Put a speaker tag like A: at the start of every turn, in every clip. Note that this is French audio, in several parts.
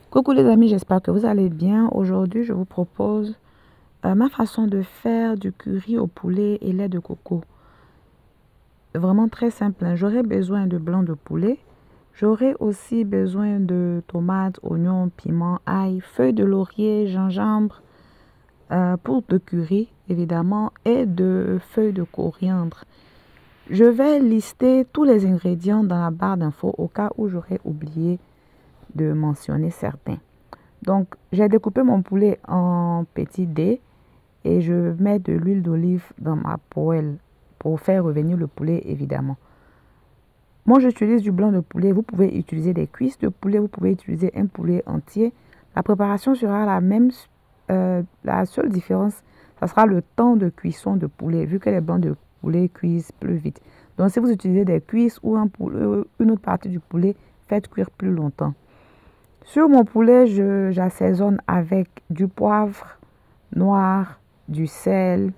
A: Coucou les amis, j'espère que vous allez bien. Aujourd'hui, je vous propose ma façon de faire du curry au poulet et lait de coco. Vraiment très simple, hein. J'aurai besoin de blanc de poulet. J'aurai aussi besoin de tomates, oignons, piments, ail, feuilles de laurier, gingembre, poudre de curry évidemment et de feuilles de coriandre. Je vais lister tous les ingrédients dans la barre d'infos au cas où j'aurais oublié de mentionner certains. Donc, j'ai découpé mon poulet en petits dés et je mets de l'huile d'olive dans ma poêle pour faire revenir le poulet, évidemment. Moi, j'utilise du blanc de poulet. Vous pouvez utiliser des cuisses de poulet. Vous pouvez utiliser un poulet entier. La préparation sera la même. La seule différence, ça sera le temps de cuisson de poulet, vu que les blancs de poulet cuisent plus vite. Donc, si vous utilisez des cuisses ou une autre partie du poulet, faites cuire plus longtemps. Sur mon poulet, j'assaisonne avec du poivre noir, du sel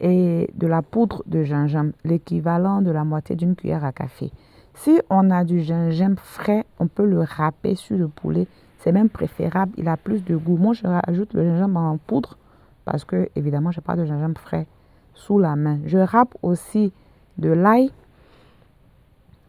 A: et de la poudre de gingembre, l'équivalent de la moitié d'une cuillère à café. Si on a du gingembre frais, on peut le râper sur le poulet. C'est même préférable, il a plus de goût. Moi, je rajoute le gingembre en poudre parce que, évidemment, je n'ai pas de gingembre frais sous la main. Je râpe aussi de l'ail.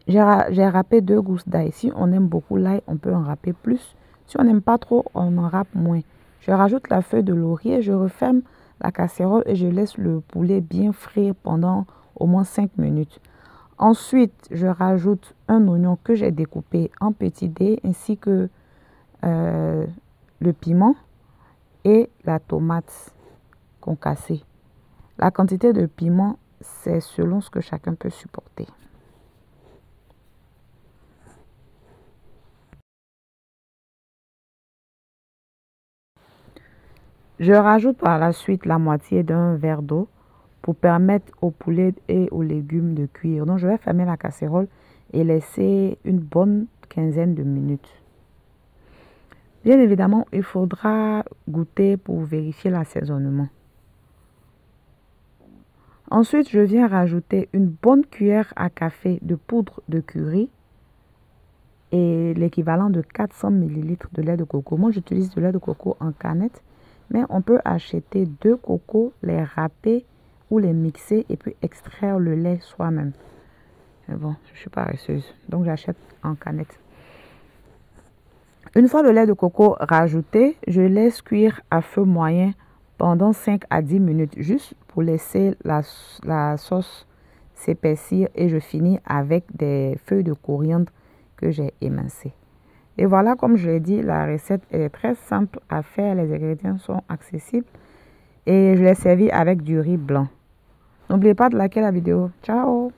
A: J'ai râpé 2 gousses d'ail. Si on aime beaucoup l'ail, on peut en râper plus. Si on n'aime pas trop, on en râpe moins. Je rajoute la feuille de laurier, je referme la casserole et je laisse le poulet bien frire pendant au moins 5 minutes. Ensuite, je rajoute un oignon que j'ai découpé en petits dés ainsi que le piment et la tomate concassée. La quantité de piment, c'est selon ce que chacun peut supporter. Je rajoute par la suite la moitié d'un verre d'eau pour permettre au poulet et aux légumes de cuire. Donc, je vais fermer la casserole et laisser une bonne quinzaine de minutes. Bien évidemment, il faudra goûter pour vérifier l'assaisonnement. Ensuite, je viens rajouter une bonne cuillère à café de poudre de curry et l'équivalent de 400 ml de lait de coco. Moi, j'utilise du lait de coco en canette, mais on peut acheter 2 cocos, les râper ou les mixer et puis extraire le lait soi-même. Mais bon, je suis paresseuse, donc j'achète en canette. Une fois le lait de coco rajouté, je laisse cuire à feu moyen pendant 5 à 10 minutes, juste pour laisser la sauce s'épaissir et je finis avec des feuilles de coriandre que j'ai émincées. Et voilà, comme je l'ai dit, la recette est très simple à faire, les ingrédients sont accessibles et je l'ai servi avec du riz blanc. N'oubliez pas de liker la vidéo. Ciao!